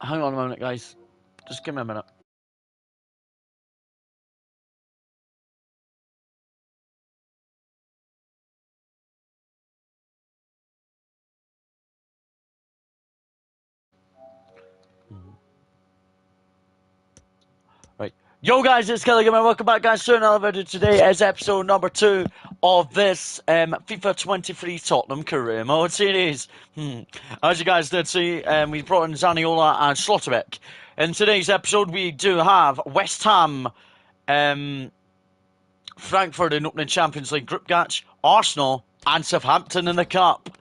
Hang on a minute, guys. Just give me a minute. Right. Yo, guys, it's Kelly again. Welcome back, guys, to another video. Today is episode number 2 of this FIFA 23 Tottenham Career Mode series. As you guys did see, we brought in Zaniolo and Slotterbeck. In today's episode, we do have West Ham, Frankfurt in opening Champions League group match, Arsenal, and Southampton in the Cup.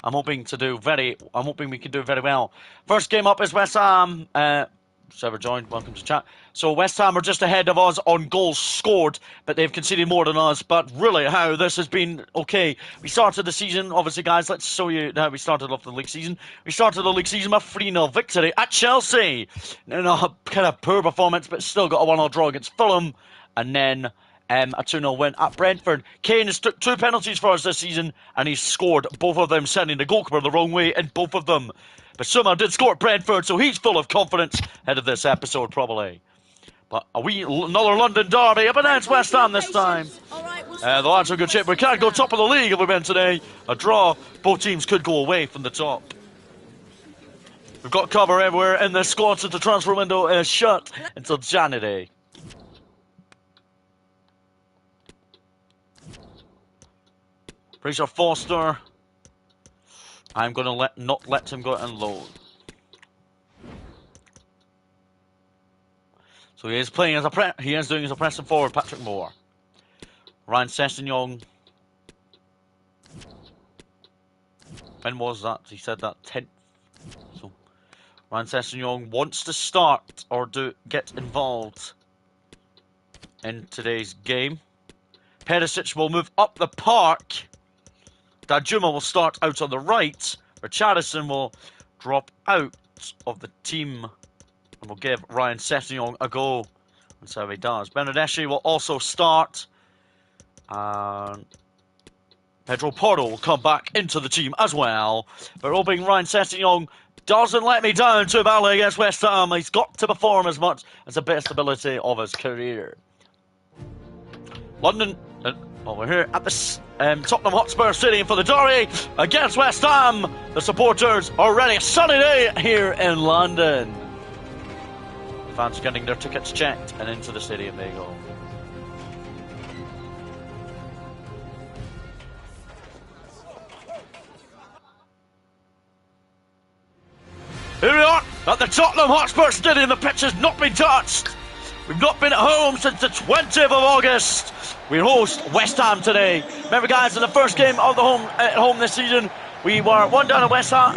I'm hoping we can do very well. First game up is West Ham. Whoever joined, welcome to chat. So West Ham are just ahead of us on goals scored, but they've conceded more than us. But really, how this has been okay. We started the season, obviously, guys. Let's show you how we started off the league season. We started the league season with a 3-0 victory at Chelsea. A kind of poor performance, but still got a 1-0 draw against Fulham, and then a 2-0 win at Brentford. Kane has took 2 penalties for us this season, and he's scored both of them, sending the goalkeeper the wrong way in both of them. But somehow did score at Brentford, so he's full of confidence ahead of this episode, probably. But another London derby up against West Ham this time. The lads are in good shape. We can't go top of the league if we win today. A draw, both teams could go away from the top. We've got cover everywhere in the squad since the transfer window is shut until January. Fraser Foster. I'm going to not let him go and load. So he is playing as doing his pressing forward, Patrick Moore. Ryan Sessegnon. When was that? He said that 10th. So Ryan Sessegnon wants to start or get involved in today's game. Perisic will move up the park. Danjuma will start out on the right. Richarlison will drop out of the team and will give Ryan Sessegnon a go. That's how he does. Bernardeschi will also start. And Pedro Porro will come back into the team as well. But hoping Ryan Sessegnon doesn't let me down too badly against West Ham. He's got to perform as much as the best ability of his career. London. We're here at the Tottenham Hotspur Stadium for the derby against West Ham. The supporters are ready. A sunny day here in London. Fans getting their tickets checked and into the stadium they go. Here we are at the Tottenham Hotspur Stadium. The pitch has not been touched. We've not been at home since the 20th of August. We host West Ham today. Remember, guys, in the first game of the home this season, we were 1 down at West Ham.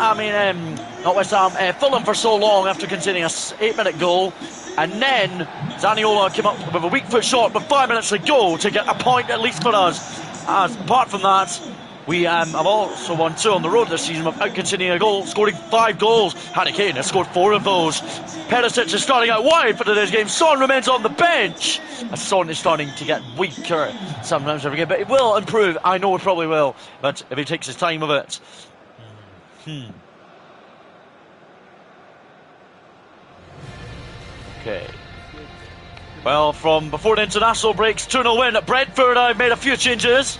Not West Ham, Fulham for so long after conceding a 8-minute goal. And then Zaniolo came up with a weak foot shot with 5 minutes to go to get a point at least for us. Apart from that, we have also won 2 on the road this season without conceding a goal, scoring 5 goals. Harry Kane has scored 4 of those. Perisic is starting out wide for today's game. Son remains on the bench. Son is starting to get weaker sometimes every game, but it will improve. I know it probably will, but if he takes his time with it. Okay. Well, from before the international breaks, 2-0 win at Brentford. I've made a few changes.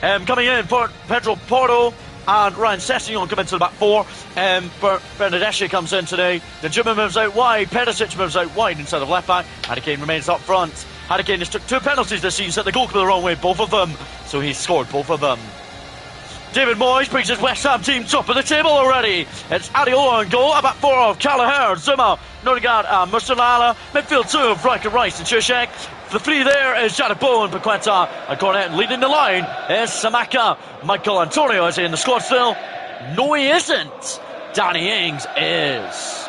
Coming in for Pedro Porro and Ryan Sessegnon come into the back 4. Bernardeschi comes in today. Danjuma moves out wide. Perisic moves out wide instead of left back. Harry Kane remains up front. Harry Kane has took 2 penalties this season, set the goalkeeper the wrong way, both of them. So he's scored both of them. David Moyes brings his West Ham team top of the table already. It's Adeola on goal, a back 4 of Callagher, Zuma, Nodegaard and Musiala. Midfield 2 of Riker Rice and Ziyech. The 3 there is Jarrod Bowen, Paqueta and Cornet. Leading the line is Samaka. Michael Antonio is in the squad still. No, he isn't. Danny Ings is.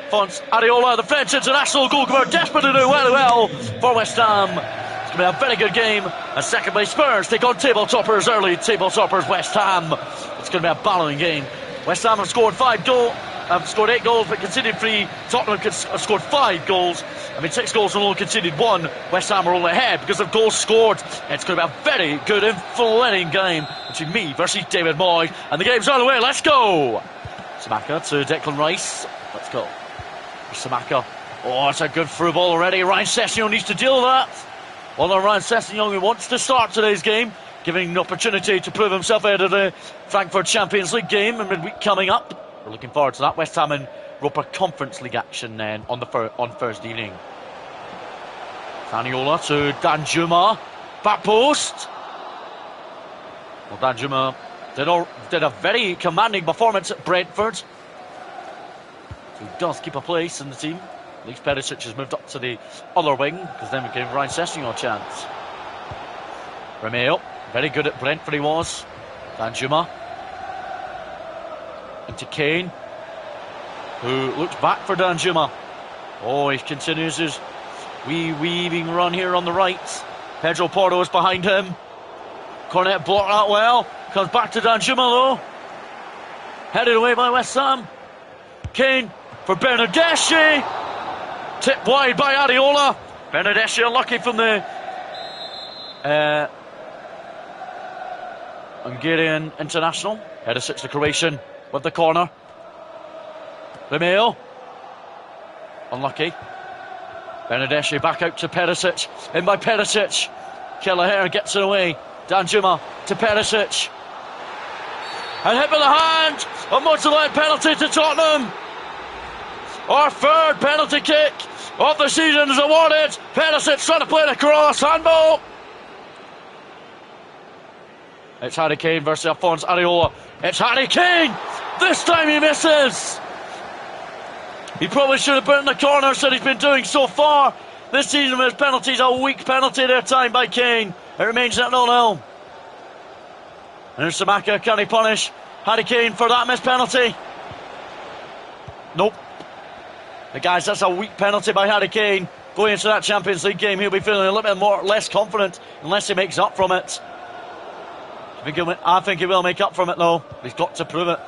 Fons Adeola, the French international goalkeeper, desperate to do well for West Ham. It's going to be a very good game. And second place Spurs take on table toppers, early table toppers West Ham. It's going to be a ballowing game. West Ham have scored 8 goals, but conceded 3. Tottenham have scored 5 goals. 6 goals and only conceded 1. West Ham are only ahead because of goals scored. It's going to be a very good and full-winning game between me versus David Moyes. And the game's on the way. Let's go! Samaka to Declan Rice. Let's go. Samaka. Oh, it's a good through ball already. Ryan Sessegnon needs to deal with that. Although Ryan Sessegnon, who wants to start today's game, giving an opportunity to prove himself ahead of the Frankfurt Champions League game in midweek coming up. We're looking forward to that. West Ham and Europa Conference League action then on Thursday evening. Zaniola to Danjuma. Back post. Well, Danjuma did a very commanding performance at Brentford. He does keep a place in the team. At least Perisic has moved up to the other wing, because then we gave Ryan Sessegnon a chance. Romeo, very good at Brentford he was. Danjuma. Into Kane, who looks back for Danjuma. Oh, he continues his weaving run here on the right. Pedro Porro is behind him. Cornet blocked that well. Comes back to Danjuma though. Headed away by West Ham. Kane for Bernardeschi. Tipped wide by Areola. Bernardeschi unlucky from the Hungarian international. Perisic, the Croatian, with the corner. Romeo. Unlucky. Bernardeschi back out to Perisic. In by Perisic. Kelleher gets it away. Danjuma to Perisic. And hit with the hand. A much-delayed penalty to Tottenham. Our third penalty kick of the season is awarded. Perisic trying to play the cross. Handball. It's Harry Kane versus Alphonse Areola. It's Harry Kane. This time he misses. He probably should have put it in the corner, that he's been doing so far this season with his penalties. A weak penalty there time by Kane. It remains at 0-0. And there's Samaka. Can he punish Harry Kane for that missed penalty? Nope. But guys, that's a weak penalty by Harry Kane. Going into that Champions League game, he'll be feeling a little bit less confident unless he makes up from it. I think he will make up from it though. He's got to prove it.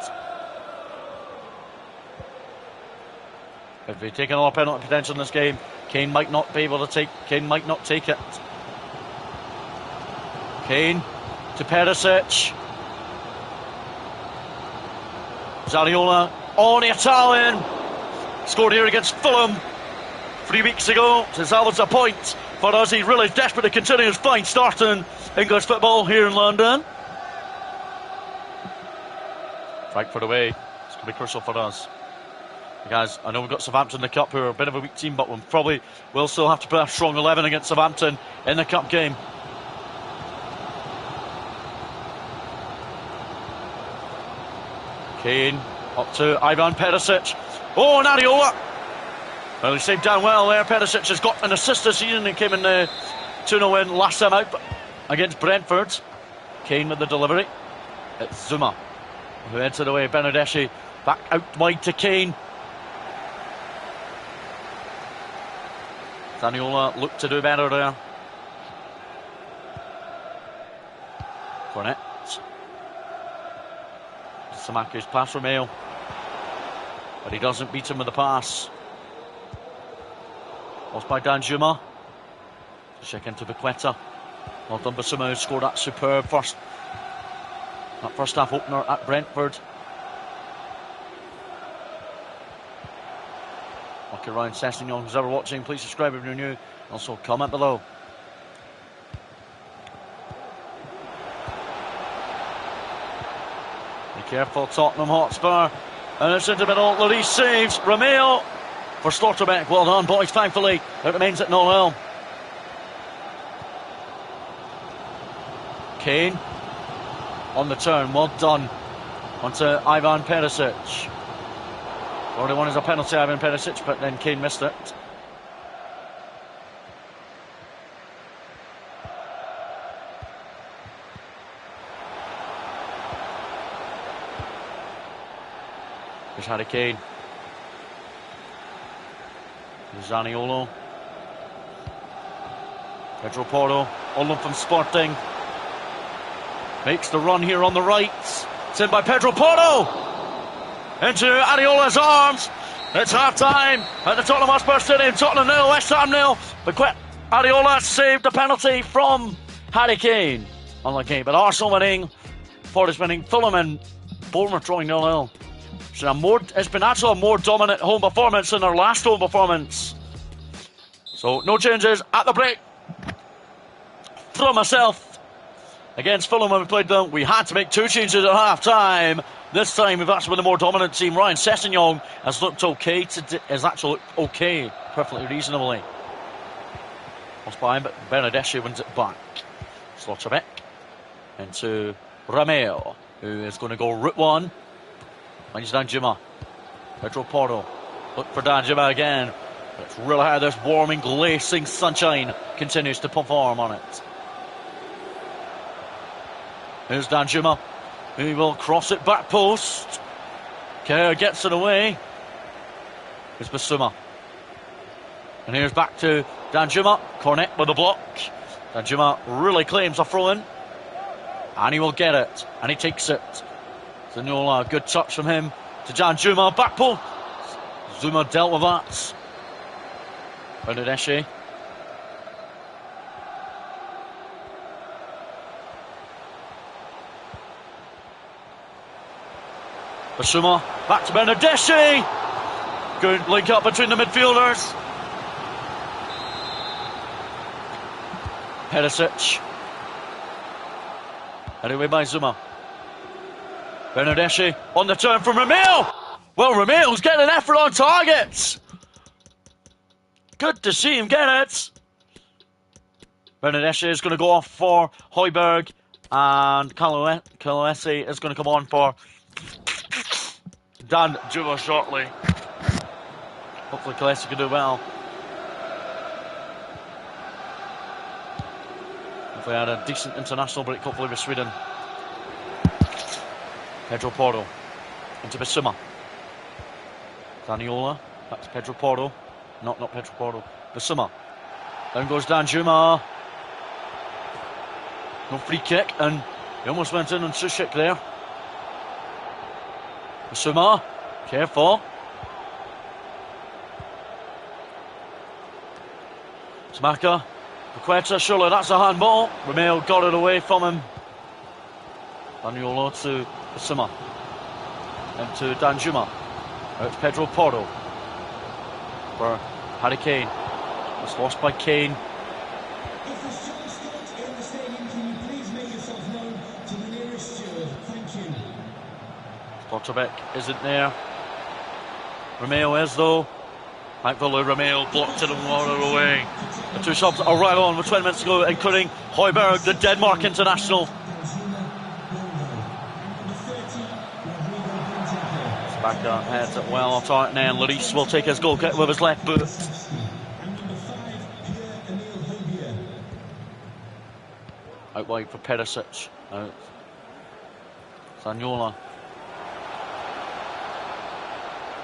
If we take another penalty potential in this game, Kane might not be able to take. Kane might not take it. Kane to Perisic. Zaniola on the Italian. Scored here against Fulham 3 weeks ago. Says that was a point for us. He's really desperate to continue his fine start in English football here in London. Frankfurt away. It's going to be crucial for us. Guys, I know we've got Southampton in the Cup, who are a bit of a weak team, but we probably will still have to put a strong 11 against Southampton in the Cup game. Kane up to Ivan Perisic. Oh, and Areola. Well, he saved down well there. Perisic has got an assist this season and came in the 2-0 win last time out against Brentford. Kane with the delivery. It's Zuma who heads it away. Bernardeschi back out wide to Kane. Zaniola looked to do better there. Cornet. Samake's pass Romeo. But he doesn't beat him with the pass. Lost by Danjuma. Check into Paqueta. Well done, Basuma, who scored that superb first half opener at Brentford. Lucky Ryan Sessegnon, who's ever watching, please subscribe if you're new. Also comment below. Be careful, Tottenham Hotspur. And it's into the middle. Lloris saves. Romeo for Slaughterbeck. Well done, boys, thankfully. It remains at 0-0. Kane on the turn. Well done. Onto Ivan Perisic. 41 is a penalty, Ivan Perisic, but then Kane missed it. There's Harry Kane. There's Zaniolo. Pedro Porro, on from Sporting. Makes the run here on the right. It's in by Pedro Porro. Into Areola's arms. It's half-time at the Tottenham Hotspur Stadium. Tottenham 0, West Ham 0. But Areola saved the penalty from Harry Kane. Unlucky, but Arsenal winning, Forest winning, Fulham and Bournemouth drawing 0-0. It's been actually a more dominant home performance than our last home performance. So no changes at the break. From myself, against Fulham when we played them, we had to make 2 changes at half time. This time we've actually been the more dominant team. Ryan Sessegnon has looked okay has actually looked okay, perfectly reasonably. Lost by him, but Bernardeschi wins it back. Slotterbeck into Romeo, who is going to go route 1. Finds Danjuma. Pedro Porro. Look for Danjuma again. But it's really hard. This warming, glazing sunshine continues to perform on it. Here's Danjuma. He will cross it back post. Kerr gets it away. Here's Basuma. And here's back to Danjuma. Cornet with a block. Danjuma really claims a throw-in. And he will get it. And he takes it. Zanola, good touch from him to Danjuma. Back post. Zuma dealt with that. Bernardeschi. Basuma, back to Bernardeschi. Good link up between the midfielders. Perisic. Anyway by Zuma. Bernardeschi on the turn from Romeo. Well, Romeo's getting an effort on targets. Good to see him get it. Bernardeschi is going to go off for Højbjerg. And Kalesi is going to come on for Danjuma shortly. Hopefully Kalesi can do well. Hopefully had a decent international break, hopefully with Sweden. Pedro Porro into Basuma. Zaniola, back to Pedro Porro. Not Pedro Porro. Basuma. Down goes Danjuma. No free kick, and he almost went in on Sushik there. Basuma, careful. Smaka, Paqueta, surely that's a handball. Romeo got it away from him. Daniola to Basuma. And to Danjuma. Now it's Pedro Porro. For Harry Kane. It's lost by Kane. Slotterbeck isn't there. Romeo is though. Thankfully Romeo blocked it and watered away. The 2 subs are right on with 20 minutes to go, including Højbjerg, the Denmark international. Smaka heads it well off target, and Lloris will take his goal kick with his left boot. Out wide for Perisic. Out. Zanola.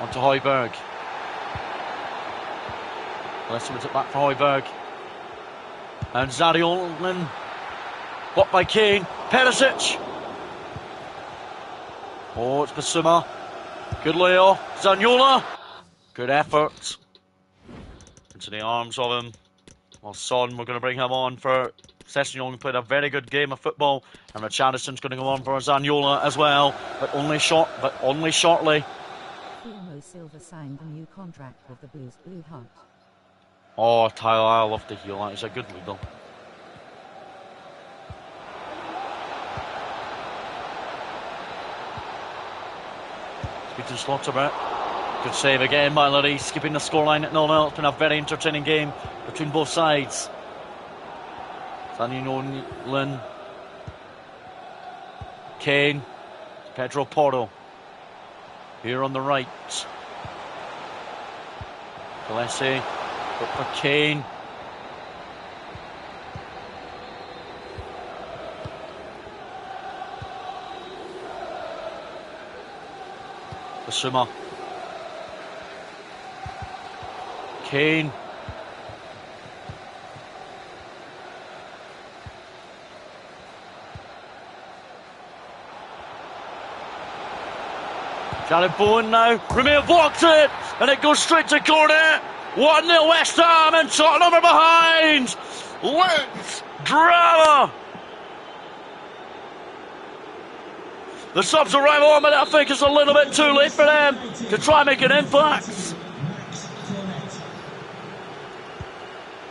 On to Højbjerg. Let's it back for Højbjerg. And Zaniolin. Blocked by Kane. Perisic. Oh, it's Basuma. Good layoff. Zanola. Good effort. Into the arms of him. Well, Son, we're going to bring him on for Sessegnon. Played a very good game of football. And Richarlison's going to go on for Zanola as well. But only shortly. Timo Silva signed a new contract with the Blues Blue Heart. Oh, Tyler, I love to heal that. He's a good leader. Speak to Slotterbeck. Good save again by Lloris, keeping the scoreline at 0-0. It's been a very entertaining game between both sides. Zaniolin. Kane. Pedro Porro. Here on the right. Kalesi. Up for Kane. Basuma. Kane. Jared Bowen now. Romeo blocked it, and it goes straight to corner. 1-0 West Ham, and Tottenham are behind. Let's drama. The subs arrive on, but I think it's a little bit too late for them to try and make an impact.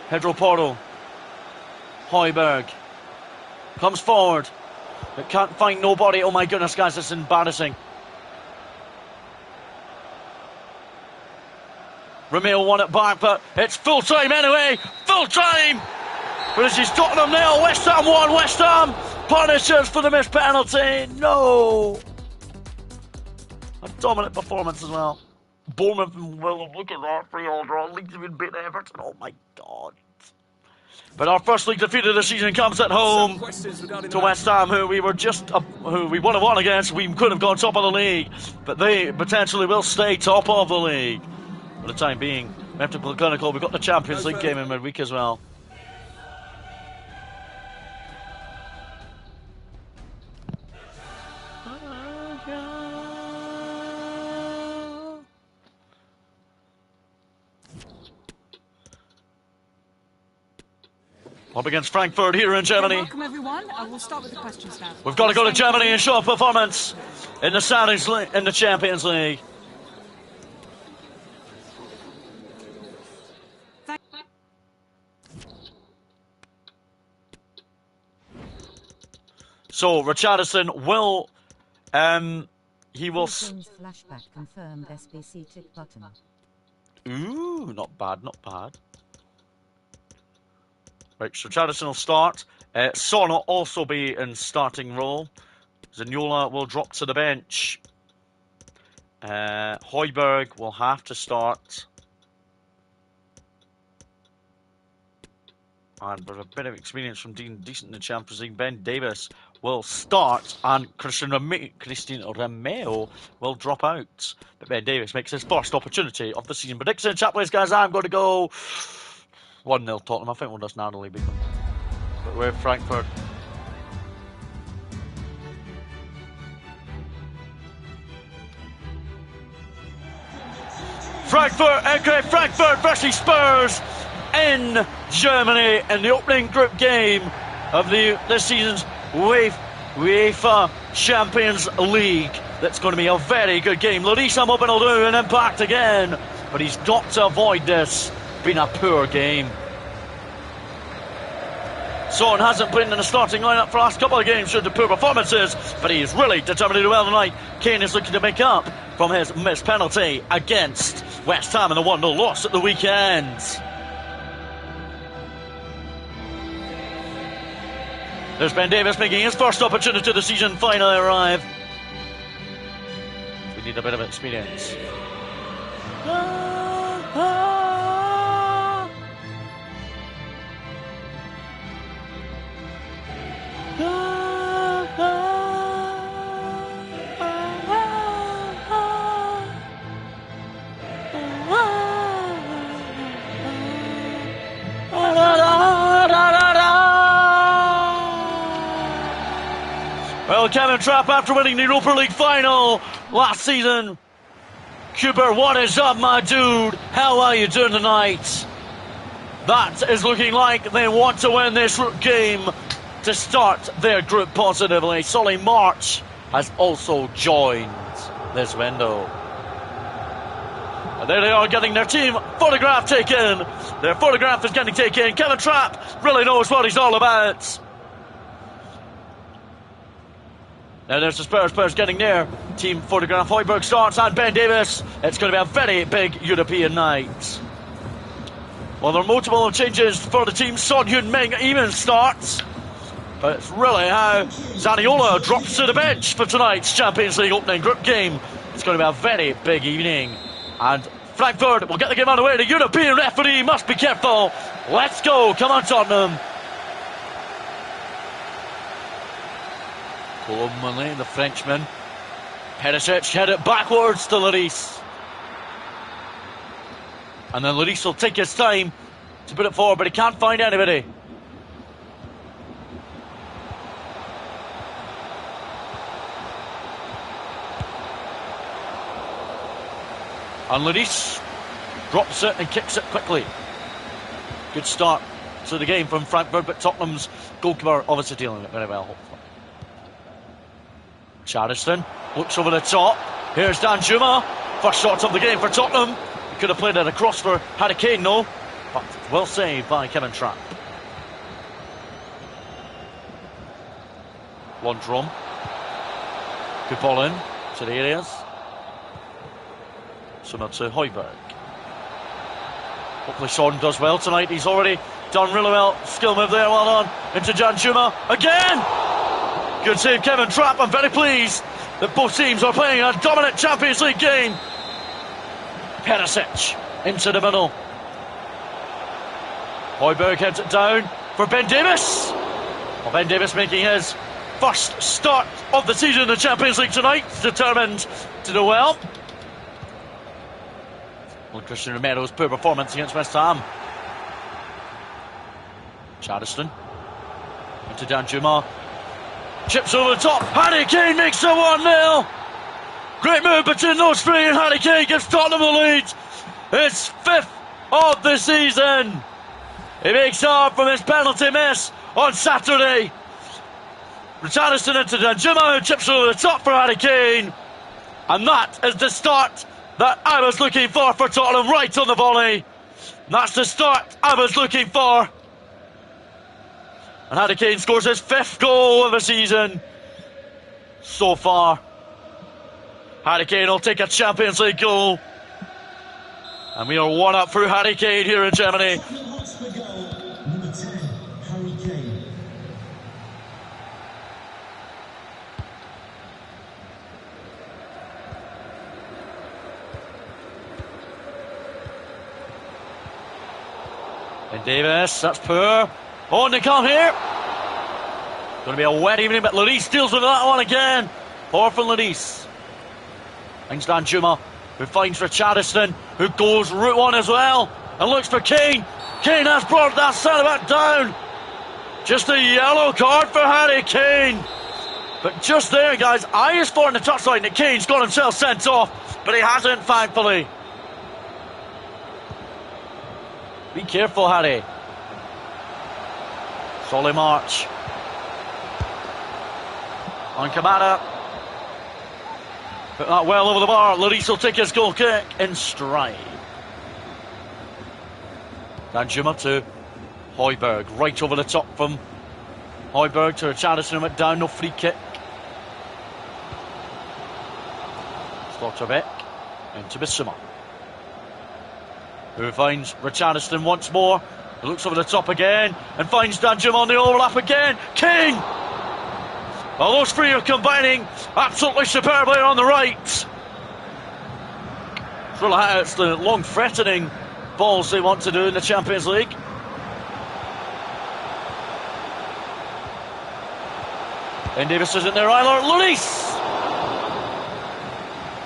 Pedro Porto. Højbjerg comes forward, but can't find nobody. Oh my goodness, guys, this is embarrassing. Romeo won it back, but it's full time anyway. Full time! But this is Tottenham now. West Ham won. West Ham punishes for the missed penalty. No! A dominant performance as well. Bournemouth, well, look at that. 3-all draw. Leeds have been beaten Everton. Oh my God. But our first league defeat of the season comes at home to West Ham, who we won and won against. We could have gone top of the league, but they potentially will stay top of the league. For the time being, we have to be clinical. We've got the Champions League game in midweek as well. Up against Frankfurt here in Germany. Welcome everyone. We'll start with the questions now. We've got to go to Germany and show a performance in the Champions League. So Richarlison will, he will. Flashback confirmed SBC tick button. Ooh, not bad, not bad. Right, so Richarlison will start. Son will also be in starting role. Zaniolo will drop to the bench. Højbjerg will have to start. And with a bit of experience from being decent in the Champions League, Ben Davies will start, and Christian Romeo will drop out. But Ben Davies makes his first opportunity of the season. Prediction, chatways, guys, I'm going to go 1-0 Tottenham. I think we'll just narrowly beat them. But we're Frankfurt. Frankfurt versus Spurs in Germany in the opening group game of this season's UEFA Champions League. That's going to be a very good game. Lloris, I'm hoping, will do an impact again, but he's got to avoid this being a poor game. Son hasn't been in the starting lineup for the last couple of games due to poor performances, but he is really determined to do well tonight. Kane is looking to make up from his missed penalty against West Ham in the 1-0 loss at the weekend. There's Ben Davies making his first opportunity of the season finally arrive. We need a bit of experience. Well, Kevin Trapp, after winning the Europa League final last season. Cooper, what is up, my dude? How are you doing tonight? That is looking like they want to win this game to start their group positively. Solly March has also joined this window. And there they are, getting their team photograph taken. Their photograph is getting taken. Kevin Trapp really knows what he's all about. Now there's the Spurs players getting their team photograph. Højbjerg starts and Ben Davies. It's going to be a very big European night. Well, there are multiple changes for the team. Son Heung-min even starts. But it's really how Zaniolo drops to the bench for tonight's Champions League opening group game. It's going to be a very big evening. And Frankfurt will get the game underway. The European referee must be careful. Let's go. Come on, Tottenham. Colomani, the Frenchman. Perisic head it backwards to Lloris. And then Lloris will take his time to put it forward, but he can't find anybody. And Lloris drops it and kicks it quickly. Good start to the game from Frankfurt, but Tottenham's goalkeeper obviously dealing with it very well, hopefully. Charleston looks over the top. Here's Danjuma. First shot of the game for Tottenham. He could have played it across for Harry Kane, no. But well saved by Kevin Trapp. Lundrum. Good ball in to the areas. So not to Højbjerg. Hopefully Son does well tonight. He's already done really well. Skill move there, well done. Into Danjuma again. Good save, Kevin Trapp. I'm very pleased that both teams are playing a dominant Champions League game. Perisic into the middle. Højbjerg heads it down for Ben Davies. Well, Ben Davies making his first start of the season in the Champions League tonight. Determined to do well. Well, Christian Romero's poor performance against West Ham. Charleston into Danjuma. Chips over the top. Harry Kane makes it 1-0. Great move between those three, and Harry Kane gives Tottenham the lead. It's 5th of the season. He makes up from his penalty miss on Saturday. Richarlison into Danjuma, who chips over the top for Harry Kane. And that is the start that I was looking for Tottenham, right on the volley. That's the start I was looking for. And Harry Kane scores his 5th goal of the season so far. Harry Kane will take a Champions League goal. And we are 1-up through Harry Kane here in Germany. And Davis, that's poor. On to come here. Going to be a wet evening, but Lloris deals with that one again. Poor from Lloris. Thanks Danjuma, who finds Richarlison, who goes route one as well, and looks for Kane. Kane has brought that centre-back down. Just a yellow card for Harry Kane. But just there, guys, eye is for in the touchline that Kane's got himself sent off, but he hasn't, thankfully. Be careful, Harry. Solly March. On Kamada. Put that well over the bar. Lloris will take his goal kick in stride. Danjuma to Højbjerg. Right over the top from Højbjerg to Richarlison, went down, no free kick. Slotterbeck into Bissouma, who finds Richarlison once more. He looks over the top again and finds Danjuma on the overlap again. Kane! Well, those three are combining absolutely superbly on the right. It's the long threatening balls they want to do in the Champions League. And Davis isn't there either.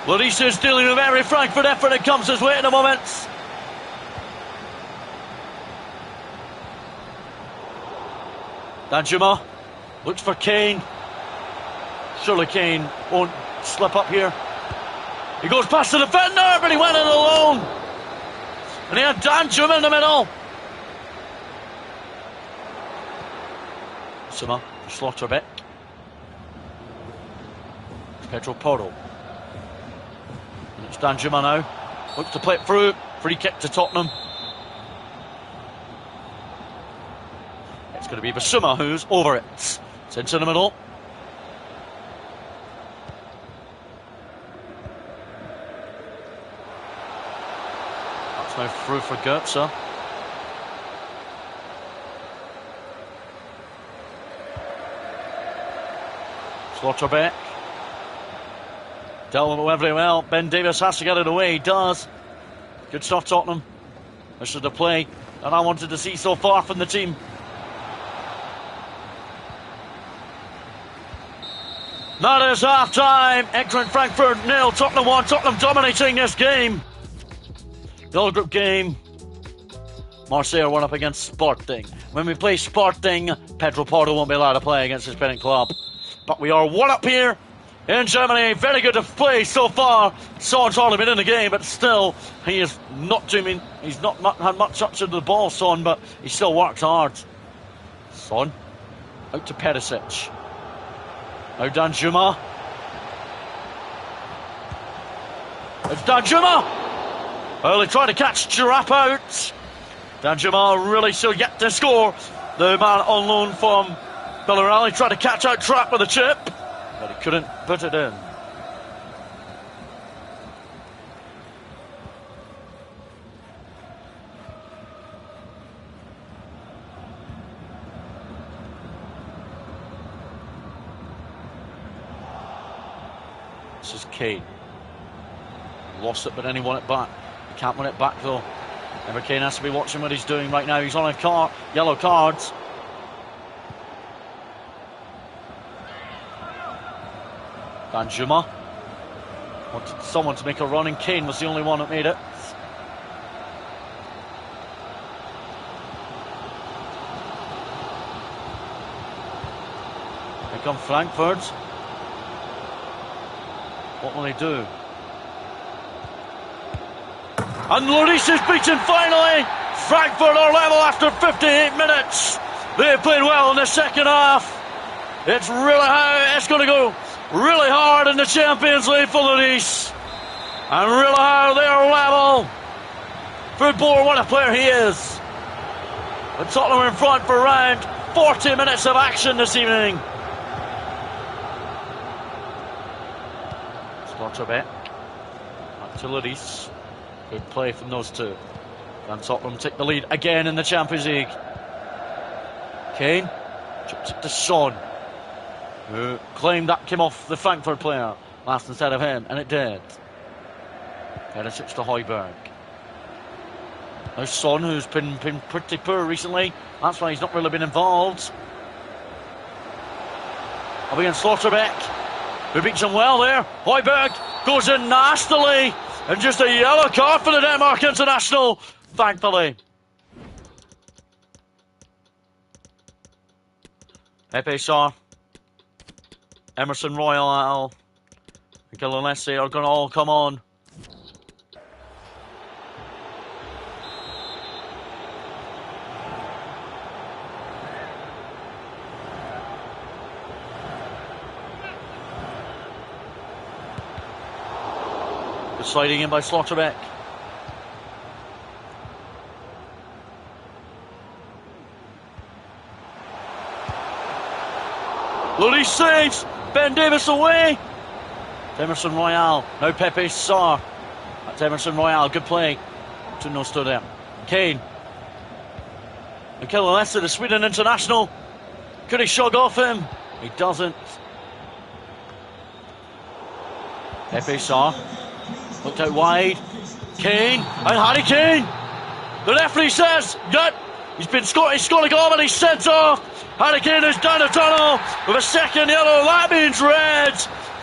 Lloris is dealing with every Frankfurt effort that comes his way at the moment. Danjuma looks for Kane. Surely Kane won't slip up here. He goes past the defender, but he went in alone. And he had Danjuma in the middle. Bissouma for Slotterbeck. Pedro Porro. And it's Danjuma now. Looks to play it through. Free kick to Tottenham. It's going to be Bissouma who's over it. It's into the middle. That's now through for Goetze. Slotterbeck. Dealt with it very well. Ben Davies has to get it away. He does. Good stuff, Tottenham. This is the play that I wanted to see so far from the team. That is half time. Eintracht Frankfurt 0, Tottenham 1. Tottenham dominating this game. The all group game. Marseille won up against Sporting. When we play Sporting, Pedro Porro won't be allowed to play against his parent club. But we are 1-up here in Germany. Very good to play so far. Son's hardly been in the game, but still, he is not doing. He's not had much touch of the ball, Son, but he still works hard. Son out to Perisic. Now Danjuma. It's Danjuma. Well, they tried to catch Giraffe out. Danjuma really still yet to score. The man on loan from Villarreal tried to catch out Trapp with a chip, but he couldn't put it in. This is Kane. Lost it, but then he won it back. He can't win it back though. Remember, Kane has to be watching what he's doing right now. He's on a yellow card. Danjuma wanted someone to make a run, and Kane was the only one that made it. Here come Frankfurt. What will they do? And Lloris is beaten finally. Frankfurt are level after 58 minutes. They played well in the second half. It's really how it's going to go. Really hard in the Champions League for Lloris. And really how they're level. Footballer, what a player he is. And Tottenham are in front for around 40 minutes of action this evening. Slotterbeck. Back to Lloris. Good play from those two. And Tottenham take the lead again in the Champions League. Kane chips it to Son, who claimed that came off the Frankfurt player last instead of him, and it did. Perisic to Højbjerg. Now Son, who's been pretty poor recently. That's why he's not really been involved. Up against Slotterbeck, who beats him well there. Højbjerg goes in nastily. And just a yellow card for the Denmark international, thankfully. Pepe Sarr, Emerson Royal, and Gilonesi are going to all come on. Sliding in by Slotterbeck. Lloris saves. Ben Davis away. Emerson Royal. Now Pepe Sarr. That's Emerson Royal. Good play. 2-0 still there. Kane. Mikel Lester, the Sweden international. Could he shog off him? He doesn't. Pepe Sarr. Looked out wide. Kane. And Harry Kane. The referee says that he's scored a goal and he's sent off. Harry Kane is down the tunnel with a second yellow. That means red.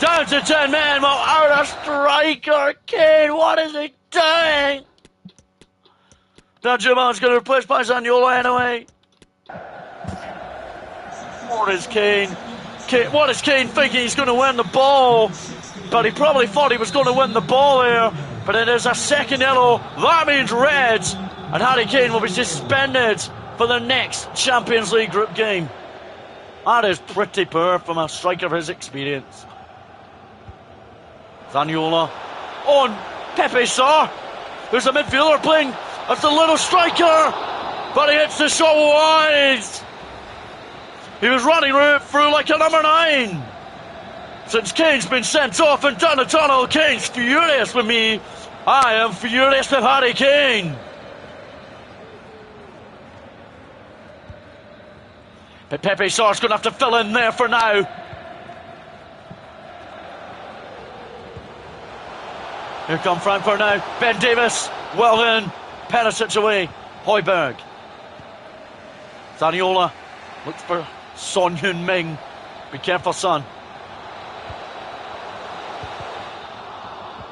Down to 10 men. Well, out a striker. Kane, what is he doing? Danjuma's going to replace by Zaniolo anyway. What is Kane? What is Kane thinking? He's going to win the ball. But he probably thought he was going to win the ball there. But it is a second yellow. That means red. And Harry Kane will be suspended for the next Champions League group game. That is pretty poor from a striker of his experience. Zaniolo on Pepe Sarr. There's a midfielder playing. That's the little striker. But he hits the shot wide. He was running through like a number 9. Since Kane's been sent off and down the tunnel, Kane's furious with me. I am furious with Harry Kane. But Pepe Sarr's going to have to fill in there for now. Here come Frankfurt now. Ben Davis, well in. Perisic away. Højbjerg. Zaniolo looks for Son Heung-min. Be careful, son.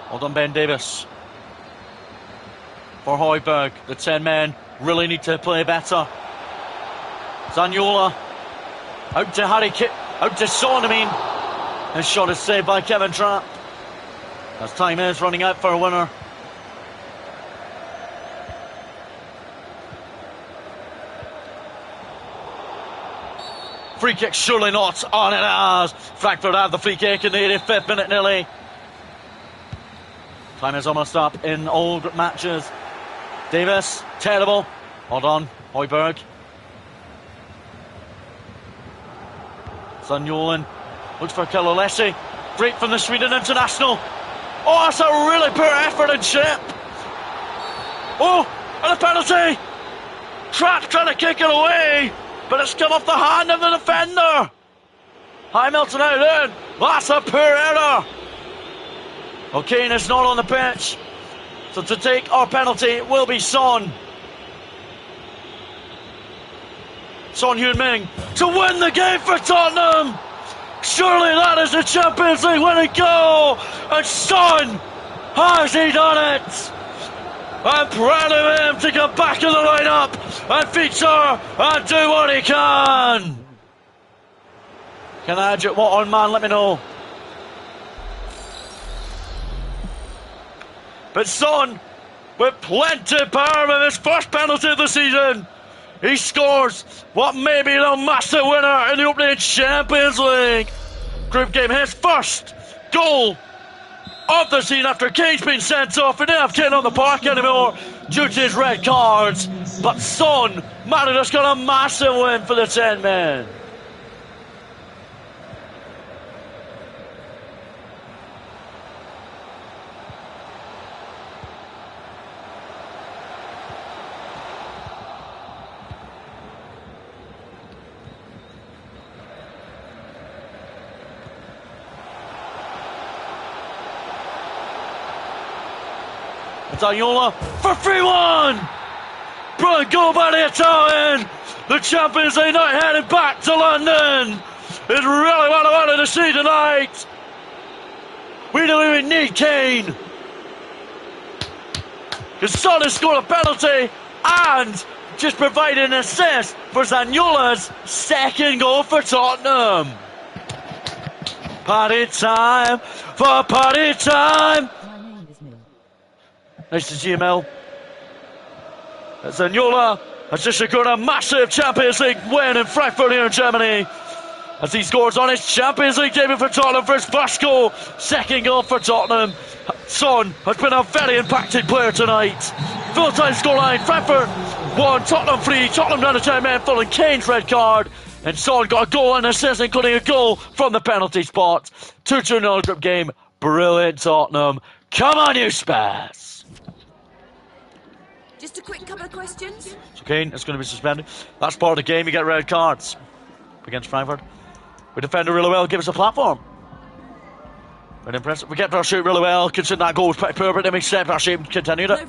Well done, Ben Davis. For Højbjerg, the 10 men really need to play better. Zaniolo out to Harry Kane, out to Son, His shot is saved by Kevin Trapp. As time is running out for a winner. Free kick, surely not. On it as Frankfurt have the free kick in the 85th minute nearly. Time is almost up in all group matches. Davis, terrible. Hold on, Højbjerg. Zaniolin looks for Kalolesi. Break from the Sweden international. Oh, that's a really poor effort in shape. Oh, and a penalty. Trapp trying to kick it away, but it's come off the hand of the defender. Hamilton out in. That's a poor error. Well, Kane is not on the pitch, so to take our penalty will be Son. Son Heung-min to win the game for Tottenham. Surely that is the Champions League winning goal, and Son, has he done it? I'm proud of him to come back in the lineup and feature and do what he can. Can I add what on, man? Let me know. But Son, with plenty of power with his first penalty of the season, he scores what may be the massive winner in the opening Champions League group game. His first goal of the season after Kane's been sent off. We didn't have Kane on the park anymore due to his red cards. But Son, man, has got a massive win for the 10 men. Zaniolin for 3-1! Brilliant goal by the Italian! The Champions League not heading back to London! It's really what I wanted to see tonight! We don't even need Kane! Because Son has scored a penalty and just provided an assist for Zaniolin's second goal for Tottenham! Party time for party time! Nice to see you, Mel. Zaniolin has just secured a massive Champions League win in Frankfurt here in Germany, as he scores on his Champions League debut for Tottenham for his first goal, second goal for Tottenham. Son has been a very impacted player tonight. Full-time scoreline, Frankfurt 1, Tottenham 3, Tottenham down to 10 men following Kane's red card, and Son got a goal and assist, including a goal from the penalty spot. 2-2 group game. Brilliant, Tottenham. Come on, you Spurs! Just a quick couple of questions. So Kane is going to be suspended. That's part of the game. You get red cards against Frankfurt. We defended really well. Give us a platform. Very impressive. We kept our shape really well. Considering that goal was pretty poor, but then we kept our shape and continued it.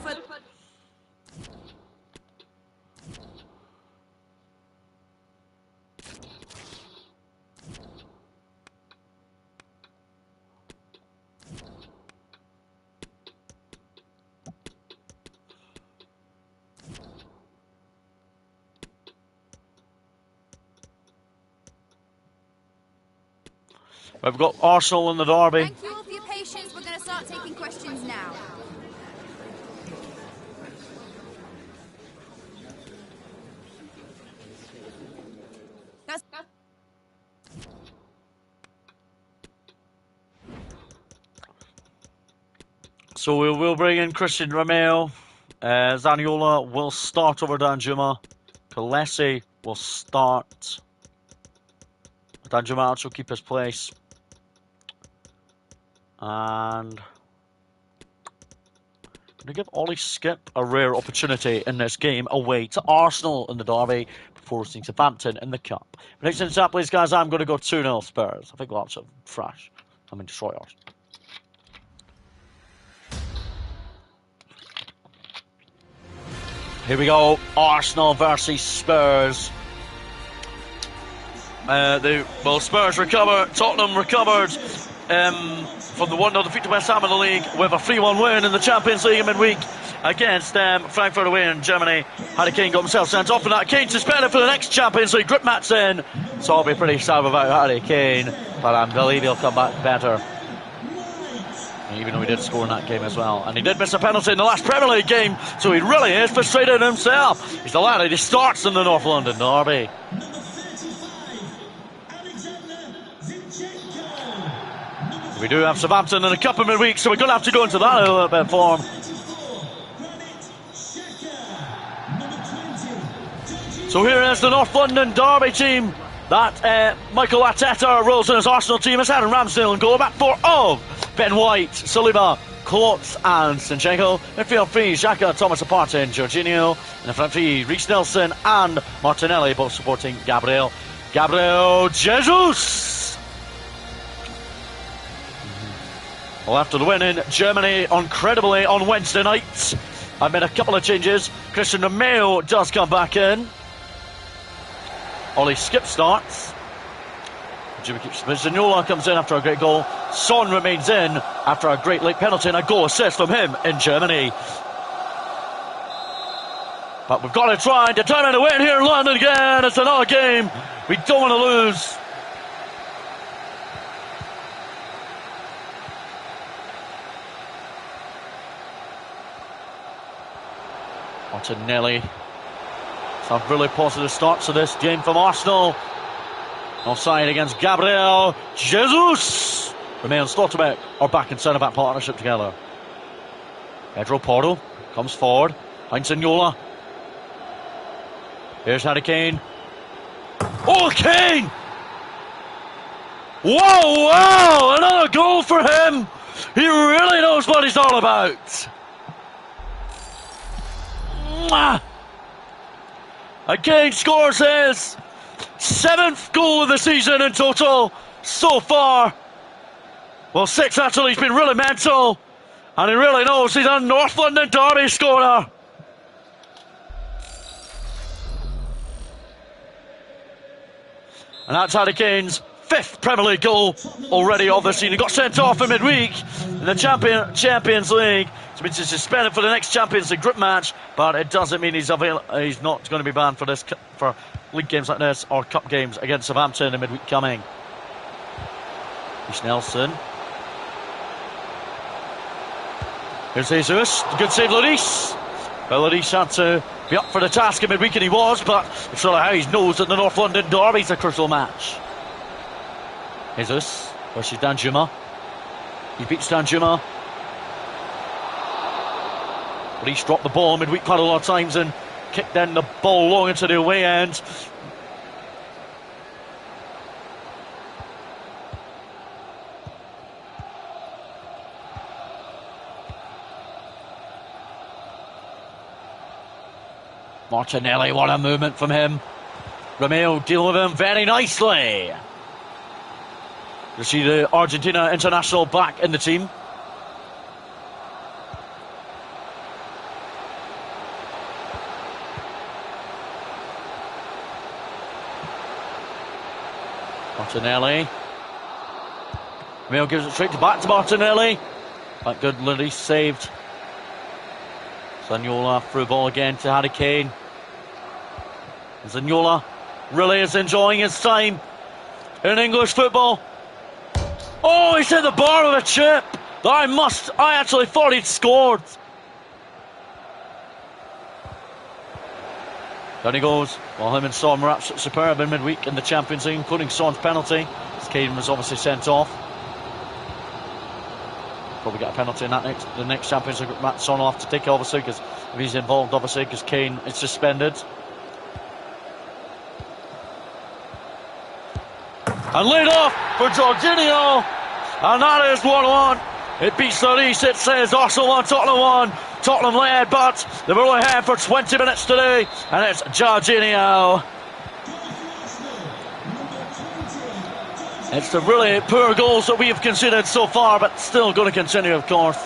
We've got Arsenal in the derby. Thank you all for your patience. We're going to start taking questions now. So we will bring in Christian Romeo. Zaniolin will start over Danjuma. Kalesi will start. Danjuma will keep his place. And going to give Ollie Skip a rare opportunity in this game away to Arsenal in the derby before hosting Southampton in the Cup. Prediction chat, please, guys. I'm going to go 2-0 Spurs. I think lots of thrash. I mean, destroy Arsenal. Here we go. Arsenal versus Spurs. Spurs recover. Tottenham recovered from the 1-0 defeat to West Ham in the league with a 3-1 win in the Champions League in midweek against Frankfurt away in Germany. Harry Kane got himself sent off, and that Kane suspended for the next Champions League group match then. So I'll be pretty sad about Harry Kane, but I believe he'll come back better. Even though he did score in that game as well. And he did miss a penalty in the last Premier League game, so he really is frustrated himself. He's the lad who starts in the North London derby. We do have Southampton in a couple of midweek, so we're going to have to go into that a little bit of form. So here is the North London Derby team that Michael Arteta rolls in his Arsenal team. It's Aaron Ramsdale in goal. Back four of Ben White, Saliba, Klotz and Zinchenko. Midfield three, Xhaka, Thomas Partey and Jorginho. In the front three, Reece Nelson and Martinelli, both supporting Gabriel Jesus. Well, after the win in Germany, incredibly, on Wednesday night, I've made a couple of changes. Christian Romeo does come back in. Ollie Skip starts. Jimmy keeps Zanola comes in after a great goal. Son remains in after a great late penalty and a goal assist from him in Germany. But we've got to try and determine to win here in London again. It's another game we don't want to lose. Martinelli. Some really positive starts to this game from Arsenal. Offside against Gabriel Jesus. Romeo and Stotterbeck are back in centre-back partnership together. Pedro Porro comes forward. Finds Zanola. Here's Harry Kane. Oh, Kane! Whoa, wow! Another goal for him! He really knows what he's all about. Mwah! And Kane scores his 7th goal of the season in total so far. Well, 6 actually. He's been really mental, and he really knows he's a North London Derby scorer. And that's Harry Kane's 5th Premier League goal already of the season. He got sent off in midweek in the Champions League. It's been suspended for the next Champions League group match, but it doesn't mean he's not going to be banned for league games like this or cup games against Southampton in midweek coming. Reece Nelson. Here's Jesus. Good save, Lloris. Well, Lloris had to be up for the task in midweek, and he was, but it's sort of how he knows that the North London Derby is a crucial match. Jesus versus Danjuma. He beats Danjuma. Lloris dropped the ball midweek quite a lot of times and kicked then the ball long into the away end. Martinelli, what a movement from him. Romeo dealing with him very nicely. You see the Argentina international back in the team. Martinelli. Romeo gives it straight back to Martinelli. That good Lloris saved. Zanola through ball again to Harry Kane. Zanola really is enjoying his time in English football. Oh, he's hit the bar with a chip. I actually thought he'd scored. Down he goes. Well, him and Son were absolutely superb in midweek in the Champions League, including Son's penalty. Kane was obviously sent off. Probably get a penalty in the next Champions League match. Son will have to take it, obviously, because if he's involved, obviously, because Kane is suspended. And laid off for Jorginho. And that is 1-1. It beats Lloris. It says Arsenal 1, Tottenham 1. Tottenham led, but they were only ahead for 20 minutes today. And it's Jorginho. It's the really poor goals that we have considered so far, but still going to continue, of course.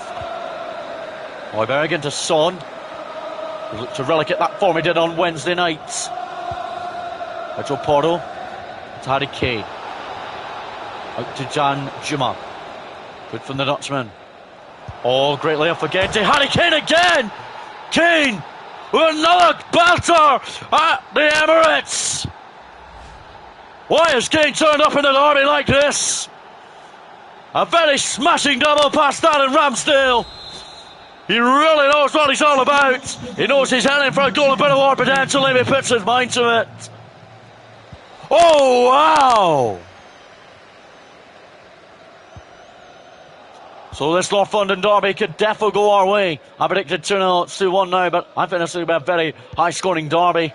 Højbjerg into Son. He looked to relegate that form he did on Wednesday night. Pedro Porro. To Harry Kane. Out to Danjuma. Good from the Dutchman. Oh, great layup again to Harry Kane again! Kane with another belter at the Emirates! Why has Kane turned up in the derby like this? A very smashing double past Aaron Ramsdale. He really knows what he's all about. He knows he's heading for a golden bit of war potential if he puts his mind to it. Oh, wow! So this North London derby could definitely go our way. I predicted 2-0, it's 2-1 now, but I think this will be a very high-scoring derby.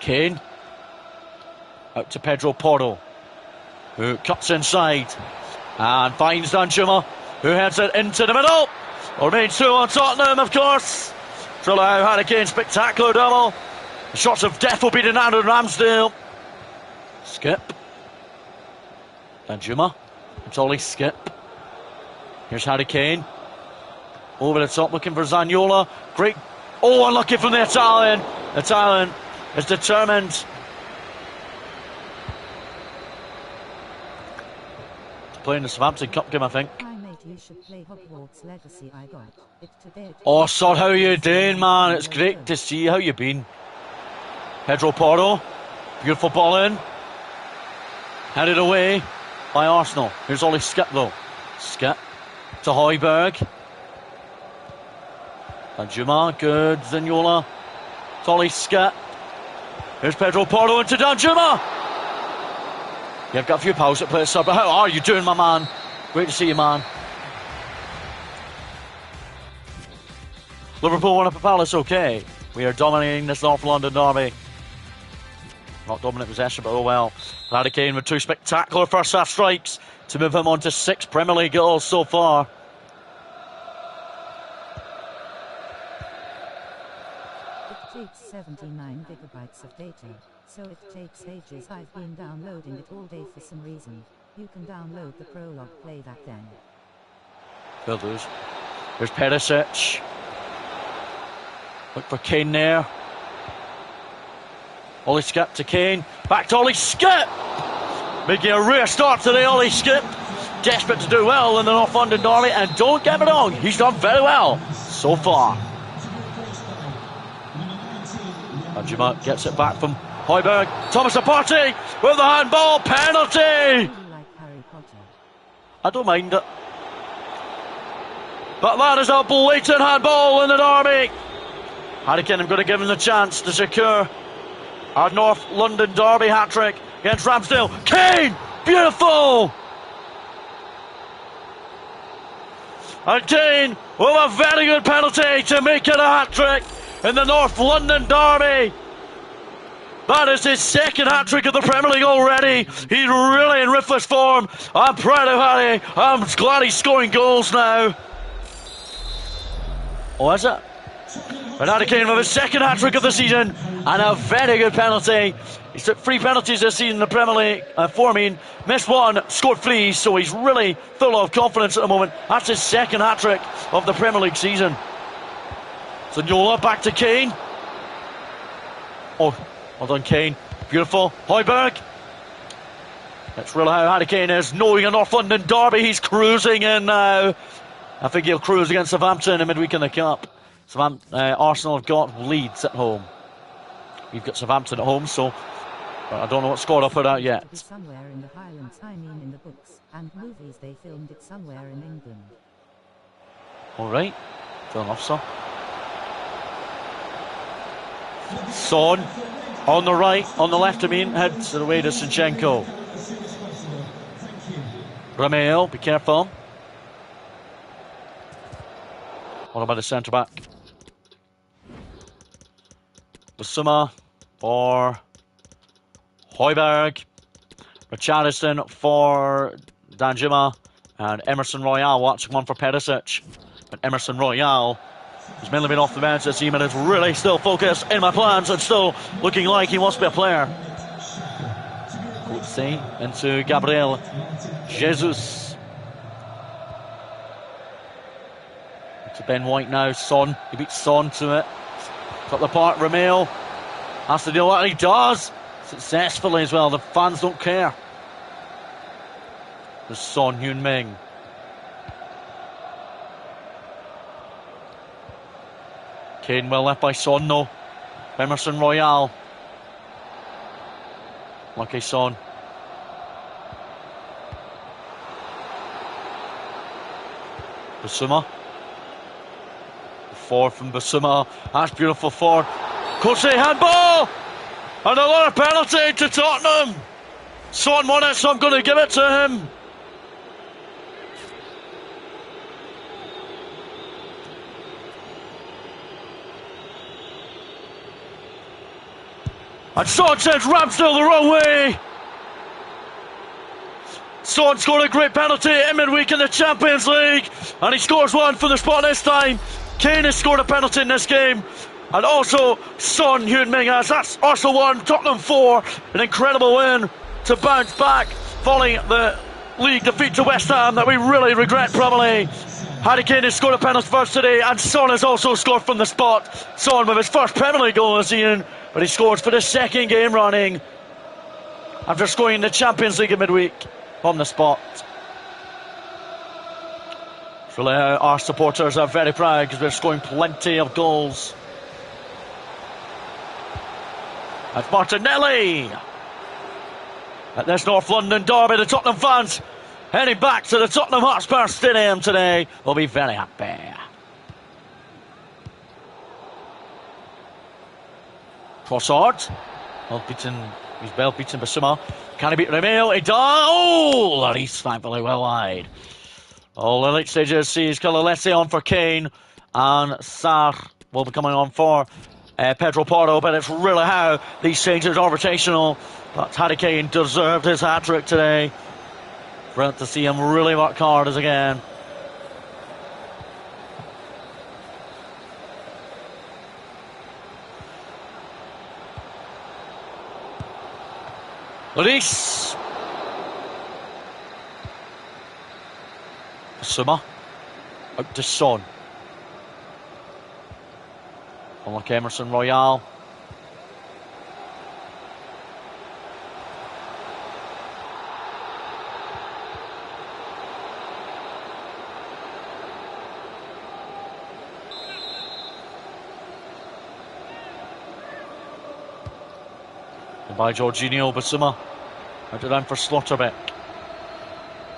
Kane. Out to Pedro Porro, who cuts inside and finds Danjuma, who heads it into the middle. Remains 2 on Tottenham, of course. Trillau had again, spectacular double. The shots of death will be denied on Ramsdale. Skip. Danjuma. It's Ollie Skip. Here's Harry Kane. Over the top looking for Zaniolo. Great. Oh, unlucky from the Italian. Italian is determined. Playing the Southampton Cup game, I think. You should play Hogwarts Legacy. I got it today. Oh, Son, how you doing, man? It's great to see you. How you been? Pedro Porro. Beautiful ball in. Headed away by Arsenal. Here's Ollie Skip, though. Skip to Højbjerg. Danjuma, good. Zaniolo. To Ollie Skip. Here's Pedro Porro into Danjuma. Yeah, I've got a few pals that play a sub. How are you doing, my man? Great to see you, man. Liverpool 1-0 Palace, okay. We are dominating this North London derby. Not dominant possession, but oh well. Harry Kane with 2 spectacular first half strikes to move him on to 6 Premier League goals so far. It takes 79 gigabytes of data, so it takes ages. I've been downloading it all day for some reason. You can download the prologue, play that then. Will do. Here's Perisic. Look for Kane there. Ollie Skip to Kane. Back to Ollie Skip. Making a rare start today, Ollie Skip. Desperate to do well in the North London derby. And don't get me wrong, he's done very well so far. Danjuma gets it back from Højbjerg. Thomas Partey with the handball. Penalty. I don't mind it. But that is a blatant handball in the derby. Harry Kane, I'm going to give him the chance to secure our North London derby hat-trick against Ramsdale. Kane! Beautiful! And Kane with a very good penalty to make it a hat-trick in the North London derby. That is his 2nd hat-trick of the Premier League already. He's really in ruthless form. I'm proud of Harry. I'm glad he's scoring goals now. Oh, is it? But Harry Kane with his 2nd hat-trick of the season and a very good penalty. He's took 3 penalties this season in the Premier League. 4, missed 1, scored 3, so he's really full of confidence at the moment. That's his 2nd hat-trick of the Premier League season. Zaniolo back to Kane. Oh, well done, Kane. Beautiful. Højbjerg. That's really how Harry Kane is. Knowing a North London derby, he's cruising in now. I think he'll cruise against Southampton in midweek in the Cup. Arsenal have got Leeds at home. We've got Southampton at home, so I don't know what squad I'll put out yet. Somewhere in the Highlands, I mean in the books and movies, they filmed it somewhere in England. Alright, fair enough, so. Son on the right, on the left, heads away to Zinchenko. Romeo, be careful. What about the centre back? Basuma for Højbjerg. Richarlison for Danjuma. And Emerson Royale watching one for Perisic. But Emerson Royale has mainly been off the bench this team and is really still focused in my plans and still looking like he wants to be a player. Coetzee into Gabriel Jesus. To Ben White now. Son. He beats Son to it. Got the part. Romeo has to deal with it. He does. Successfully as well. The fans don't care. There's Son Heung-min. Kane well left by Son though. Emerson Royale. Lucky Son. Basuma. Forward from Basuma. That's beautiful forward. Coetzee handball! And another penalty to Tottenham. Son won it, so I'm going to give it to him. And Son sends Ramsdale the wrong way. Son scored a great penalty in midweek in the Champions League, and he scores one from the spot this time. Kane has scored a penalty in this game, and also Son Heung-min has. That's Arsenal 1, Tottenham 4. An incredible win to bounce back following the league defeat to West Ham that we really regret probably. Harry Kane has scored a penalty for us today, and Son has also scored from the spot. Son with his first Premier League goal this season, but he scores for the second game running after scoring in the Champions League in midweek on the spot. Really, our supporters are very proud because we're scoring plenty of goals. That's Martinelli. At this North London derby, the Tottenham fans heading back to the Tottenham Hotspur Stadium today will be very happy. Trossard. He's well beaten Basuma. Can he beat Romeo? He does. Oh, he's thankfully well wide. Oh, the late stages sees Kalilesi on for Kane, and Sarr will be coming on for Pedro Porro, but it's really how these changes are rotational. But Harry Kane deserved his hat-trick today. Brilliant to see him really work hard as again. Lloris. Basuma. Out to Son. Unlike Emerson Royale. By Jorginho. Basuma out to down for Slotterbeck,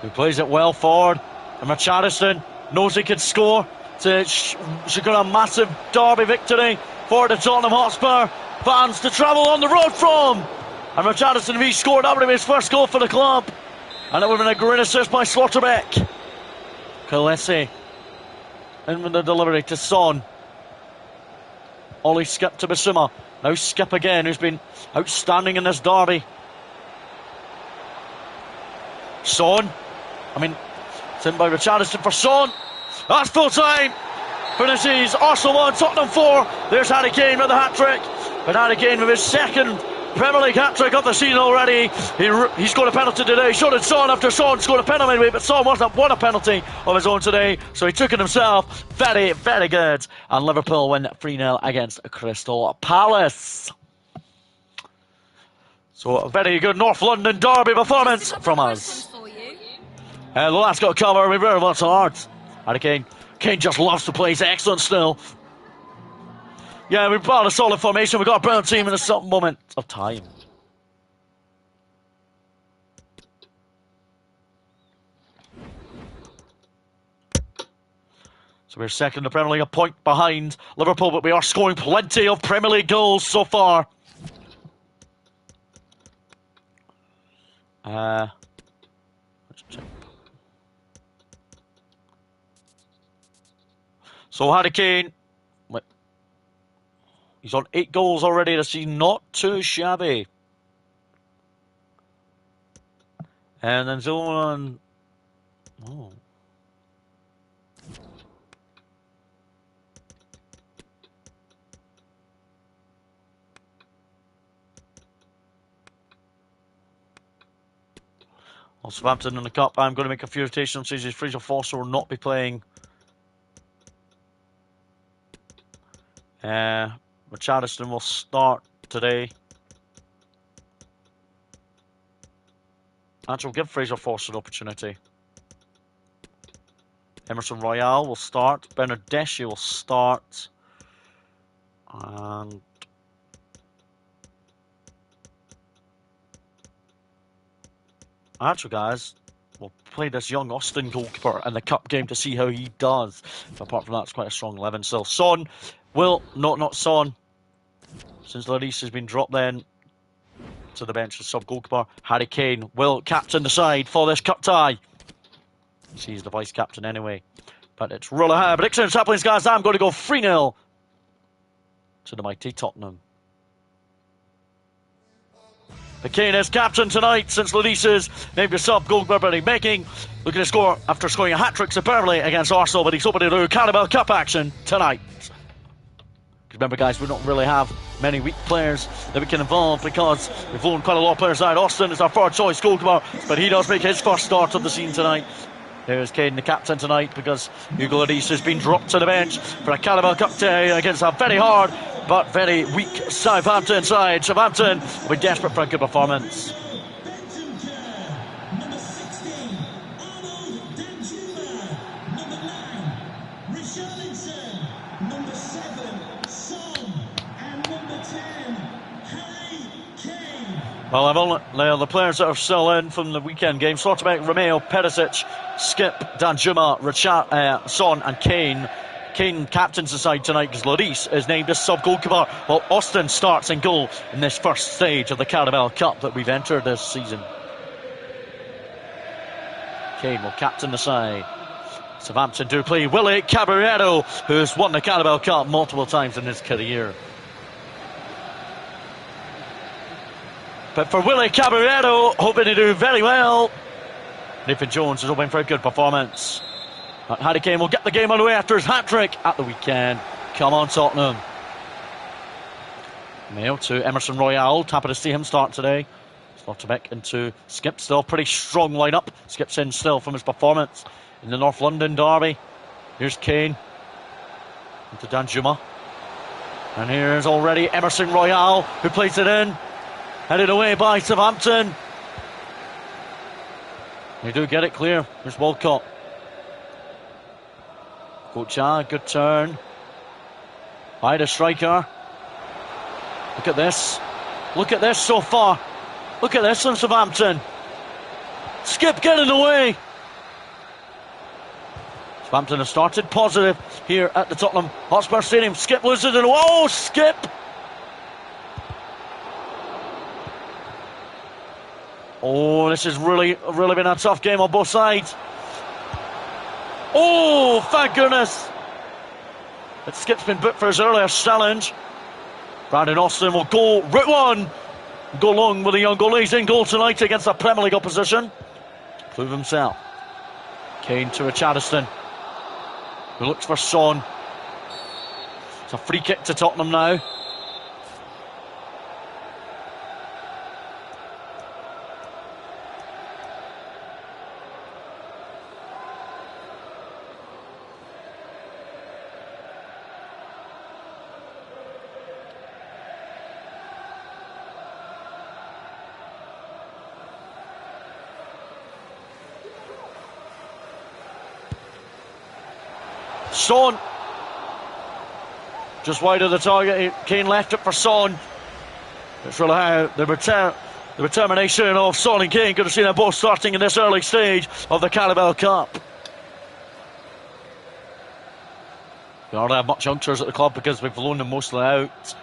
who plays it well forward, and Richarlison knows he can score to secure a massive derby victory for the Tottenham Hotspur fans to travel on the road from. And Richarlison, if he scored, that would have been his first goal for the club, and it would have been a great assist by Slotterbeck. Kalesi in with the delivery to Son. Ollie Skip to Basuma. Now Skip again, who's been outstanding in this derby. Son. It's in by Richarlison for Son. That's full time. Finishes Arsenal 1, Tottenham 4. There's Harry Kane with the hat-trick. But Harry Kane with his second Premier League hat-trick of the season already. He scored a penalty today. So did Son after Son scored a penalty anyway, but Son wasn't won a penalty of his own today, so he took it himself. Very, very good. And Liverpool win 3-0 against Crystal Palace. So a very good North London derby performance from us. The last got cover, we very much hard. Harry Kane. Kane just loves to play, he's excellent still. Yeah, we've got a solid formation, we've got a brilliant team in a certain moment of time. So we're second in the Premier League, a point behind Liverpool, but we are scoring plenty of Premier League goals so far. Let's check. So Harry Kane, he's on 8 goals already this season, not too shabby. And then Zolan. Oh. Well, Southampton in the cup. I'm going to make a few rotations. Fraser Foster will not be playing. Richarlison will start today. Actually, we'll give Fraser Foster an opportunity. Emerson Royale will start. Bernardeschi will start. And actually, guys, we'll play this young Austin goalkeeper in the cup game to see how he does. But apart from that, it's quite a strong 11. So Son will not Son. Since Lloris has been dropped then to the bench as sub-goalkeeper, Harry Kane will captain the side for this cup tie. He's the vice-captain anyway. But it's really high. Predictions happening, guys. I'm going to go 3-0 to the mighty Tottenham. But Kane is captain tonight since Lloris's named a sub-goalkeeper making. Looking to score after scoring a hat-trick superbly against Arsenal, but he's hoping to do Carabao Cup action tonight. Remember, guys, we don't really have many weak players that we can involve because we've loaned quite a lot of players out. Austin is our third choice goalkeeper, but he does make his first start of the season tonight. There's Kane, the captain tonight, because Hugo Lloris has been dropped to the bench for a Carabao Cup day against a very hard but very weak Southampton side. Southampton will be desperate for a good performance. Well, I've only the players that are still in from the weekend game: Slotterbeck, Romeo, Perisic, Skip, Danjuma, Son and Kane. Kane captains the side tonight because Lloris is named as sub-goalkeeper, while Austin starts in goal in this first stage of the Carabao Cup that we've entered this season. Kane will captain the side. Southampton do play Willie Caballero, who's won the Carabao Cup multiple times in his career. But for Willie Caballero, hoping to do very well. Nathan Jones is hoping for a good performance. Harry Kane will get the game underway after his hat-trick at the weekend. Come on, Tottenham. Mail to Emerson Royale. Happy to see him start today. Slotterbeck into Skip. Still pretty strong lineup. Skip's in still from his performance in the North London derby. Here's Kane. Into Danjuma. And here's already Emerson Royale, who plays it in. Headed away by Southampton. They do get it clear. There's Walcott. Kocha, good turn. By the striker. Look at this. Look at this so far. Look at this from Southampton. Skip, get in the way. Southampton have started positive here at the Tottenham Hotspur Stadium. Skip loses it. Oh, Skip! Oh, this has really been a tough game on both sides. Oh, thank goodness. But Skip's been booked for his earlier challenge. Brandon Austin will go route one. Go long with the young goalie. He's in goal tonight against a Premier League opposition. Prove himself. Kane to Richarlison, who looks for Son. It's a free kick to Tottenham now. Son, just wide of the target. Kane left it for Son. It's really how the determination of Son and Kane. Good to see them both starting in this early stage of the Carabao Cup. We hardly have much youngsters at the club because we've loaned them mostly out.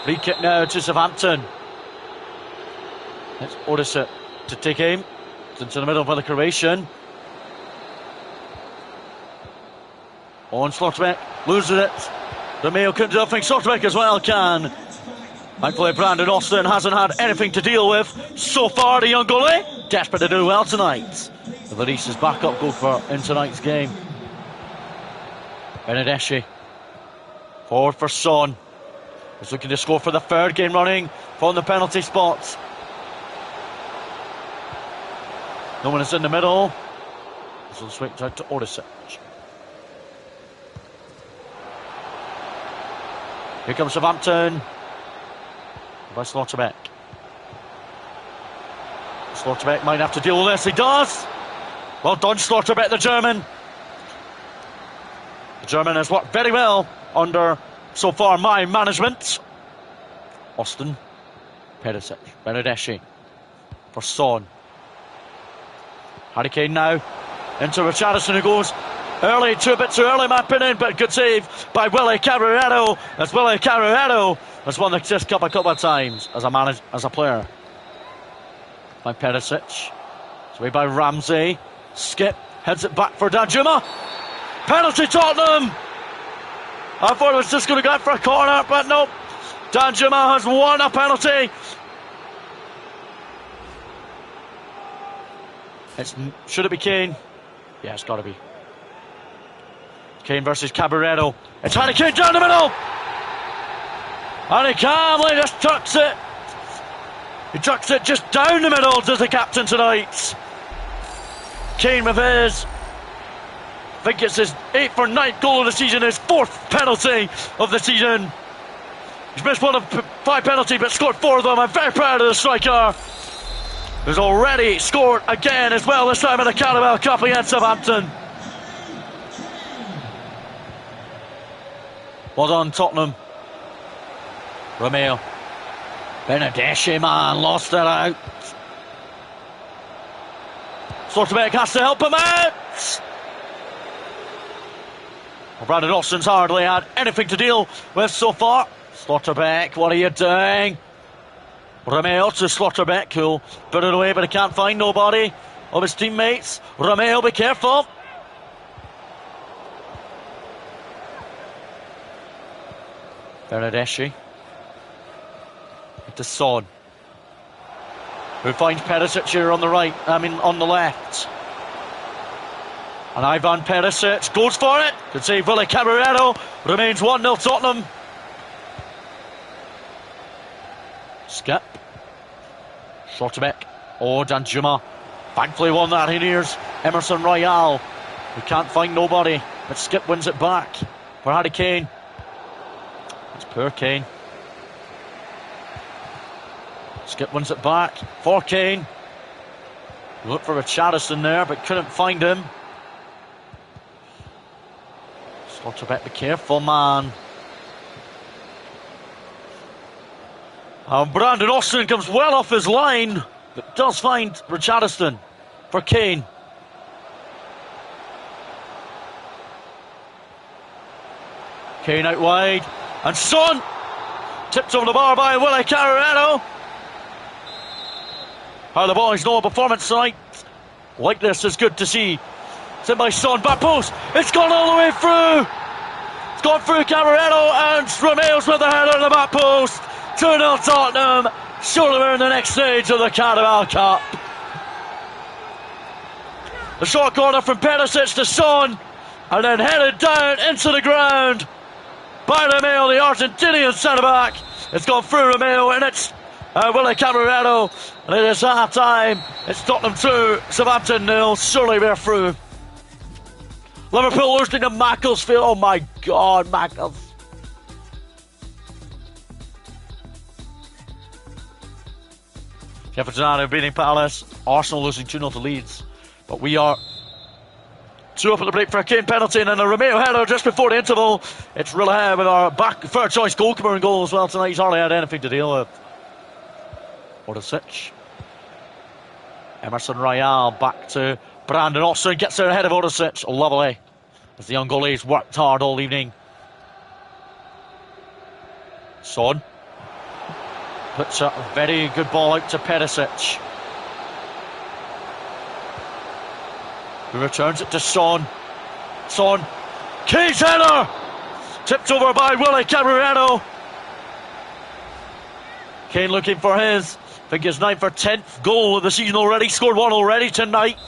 Free kick now to Southampton. It's Odisha to take aim. Into the middle by the Croatian. On Slotterbeck, loses it. Romeo couldn't do anything. Slotterbeck as well can. Thankfully, Brandon Austin hasn't had anything to deal with so far. The young goalie, desperate to do well tonight. Lloris is backup goalkeeper in tonight's game. Benedeschi forward for Son. He's looking to score for the third game running from the penalty spots. No one is in the middle. This will switch out to Odisha. Here comes Southampton. By Slotterbeck. Slotterbeck might have to deal with this. He does. Well done, Slotterbeck, the German. The German has worked very well under, so far, my management. Austin. Perisic. Benedeschi. For Son. Harry Kane now into Richarlison, who goes early, a bit too early, in my opinion, but good save by Willie Caballero. As Willie Caballero has won the assist cup a couple of times as a player. By Perisic, it's away by Ramsey. Skip heads it back for Danjuma. Penalty Tottenham. I thought it was just going to go for a corner, but nope. Danjuma has won a penalty. Should it be Kane? Yeah, it's got to be. Kane versus Caballero. It's Harry Kane down the middle. And he calmly just tucks it. He tucks it just down the middle, does the captain tonight. Kane with his, I think it's his 8th or 9th goal of the season, his 4th penalty of the season. He's missed 1 of 5 penalties, but scored 4 of them. I'm very proud of the striker, who's already scored again as well, this time in the Carabao Cup against Southampton. Well done, Tottenham. Romeo. Benedeschi, man, lost it out. Slotterbeck has to help him out. Well, Brandon Austin's hardly had anything to deal with so far. Slotterbeck, what are you doing? Romeo to Slotterbeck, who'll put it away, but he can't find nobody of his teammates. Romeo, be careful. Benedeschi. To Son, who finds Perisic here on the right, on the left. And Ivan Perisic goes for it. Good save, Willy Caballero. Remains 1-0 Tottenham. Skip. Slotterbeck. Oh, Danjuma. Thankfully won that. He nears Emerson Royale, who can't find nobody. But Skip wins it back for Harry Kane. It's poor Kane. Skip wins it back for Kane. Looked for Richarlison there, but couldn't find him. Slotterbeck, be careful, man. And Brandon Austin comes well off his line, but does find Richarlison for Kane. Kane out wide, and Son tipped over the bar by Willy Caballero. How the boys know a performance tonight like this is good to see. It's in by Son, back post. It's gone all the way through. It's gone through Caballero, and Romeo's with the header in the back post. 2-0 Tottenham. Surely we're in the next stage of the Carabao Cup. The short corner from Perisic to Son, and then headed down into the ground by Romeo, the Argentinian centre-back. It's gone through Romeo, and it's Willy Caballero, and it is half time. It's Tottenham 2, Southampton 0. Surely we're through. Liverpool losing to Macclesfield. Oh my God, Macclesfield. Sheffield United beating Palace. Arsenal losing 2-0 to Leeds. But we are 2 up at the break for a Kane penalty, and then a Romeo header just before the interval. It's Rillaher with our third choice goalkeeper in goal as well tonight. He's hardly had anything to deal with. Orisic. Emerson Royale back to Brandon Austin. Gets there ahead of Orisic. Lovely. As the young goalie's worked hard all evening. Son. Puts a very good ball out to Perisic, who returns it to Son. Son. Kane's header! Tipped over by Willy Caballero. Kane looking for his, I think his 9th or 10th goal of the season already. Scored 1 already tonight.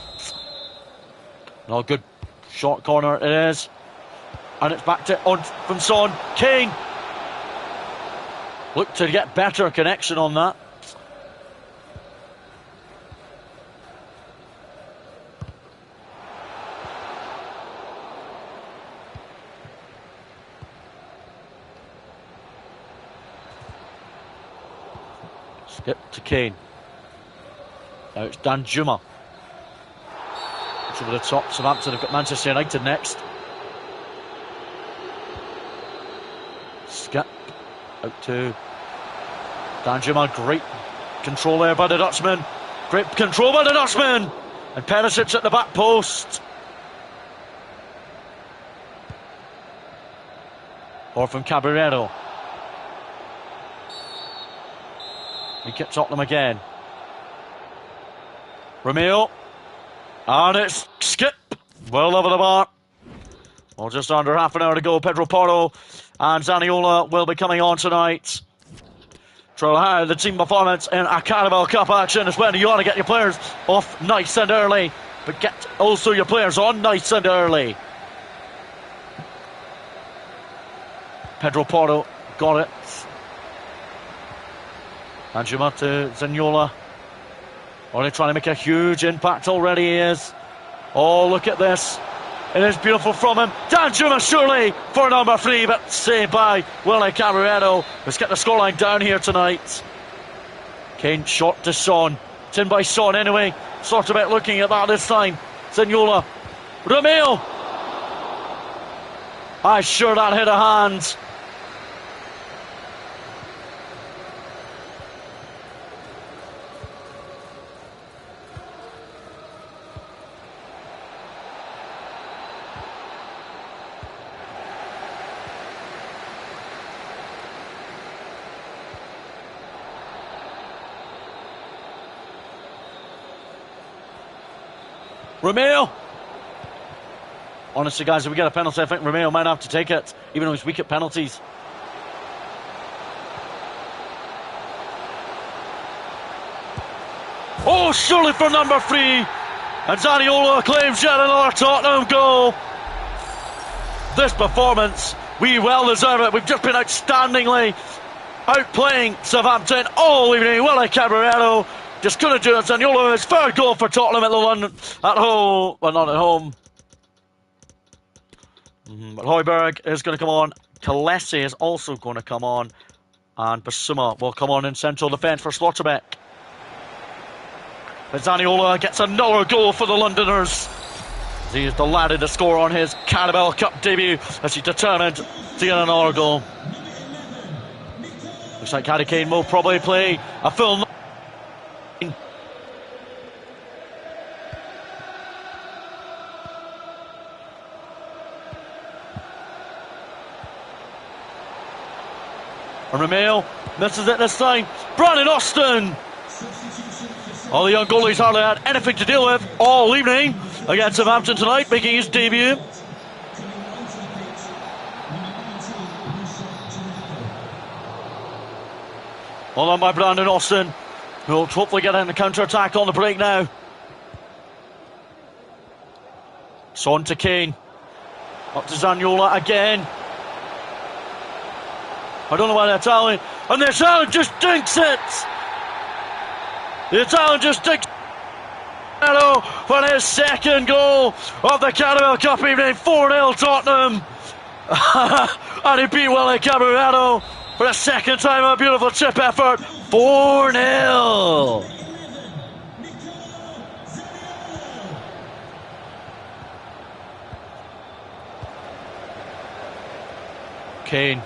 No, good short corner it is. And it's back to on from Son. Kane. Look to get better connection on that. Skip to Kane. Now it's Danjuma. It's over the top. Southampton have got Manchester United next. Skip out to Danjuma. Great control there by the Dutchman. Great control by the Dutchman. And Perisic at the back post. Or from Caballero. He kept Tottenham again. Romeo. And it's Skip. Well over the bar. Well, just under half an hour to go. Pedro Porro and Zaniolo will be coming on tonight. Try the team performance in a Carabao Cup action is when you want to get your players off nice and early, but get also your players on nice and early. Pedro Porro got it. Anjuma to Zaniolo. Already trying to make a huge impact already, he is. Oh, look at this. It is beautiful from him. Danjuma surely for number 3, but saved by Willie Caballero. Let's get the scoreline down here tonight. Kane shot to Son. It's in by Son anyway. Sort of looking at that this time. Zaniolo. Romeo. I'm sure that hit a hand. Romeo. Honestly, guys, if we get a penalty, I think Romeo might have to take it, even though he's weak at penalties. Oh, surely for number 3. And Zaniolo claims yet another Tottenham goal. This performance, we well deserve it. We've just been outstandingly outplaying Southampton all evening. Willie Caballero just couldn't do it. Zaniolo, his third goal for Tottenham at the London, at home. Well, not at home. But Højbjerg is going to come on. Kalesi is also going to come on. And Basuma will come on in central defence for Slotterbeck. But Zaniolo gets another goal for the Londoners. He is delighted to score on his Carabao Cup debut as he's determined to get another goal. Looks like Harry Kane will probably play a full. And Romeo misses it this time. Brandon Austin. All the young goalies hardly had anything to deal with all evening against Southampton tonight, making his debut. Well done by Brandon Austin, who will hopefully get in the counter-attack on the break now. Son to Kane. Up to Zaniolo again. I don't know why the Italian... And the Italian just dinks it! The Italian just dinks it for his second goal of the Carabao Cup evening. 4-0 Tottenham. And he beat Willie Caballero for the second time. A beautiful chip effort. 4-0. Kane.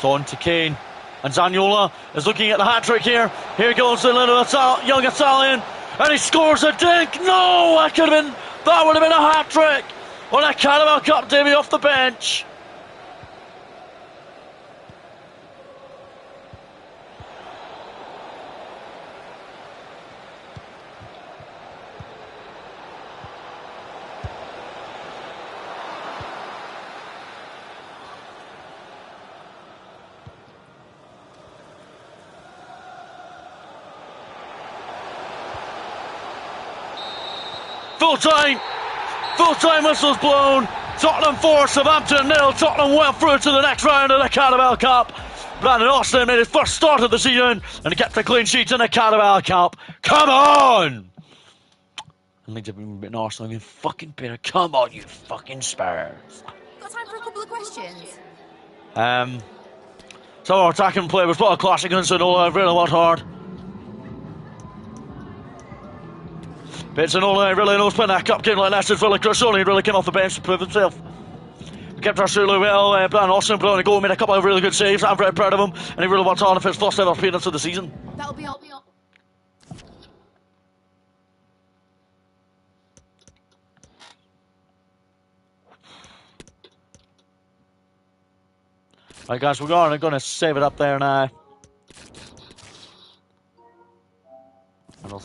On to Kane, and Zaniolo is looking at the hat-trick here. Here goes the little young Italian, and he scores a dink. No, that would have been a hat-trick on a Carabao Cup debut off the bench. Full-time whistles blown. Tottenham 4, Southampton 0. Tottenham well through to the next round of the Carabao Cup. Brandon Austin made his first start of the season and he kept a clean sheet in the Carabao Cup. Come on! And Leeds have been beating Arsenal. You fucking better. Come on, you fucking Spurs. Got time for a couple of questions? So our attacking play was what a classic against Zaniolo. Really worked hard. But Zaniolo really knows playing that cup game like that. It's really crucial. He really came off the bench to prove himself. We kept our really well. Brandon Austin blowing a goal, made a couple of really good saves. I'm very proud of him, and he really worked hard for his first ever appearance of the season. That'll be all. Right, guys, we're going to save it up there now.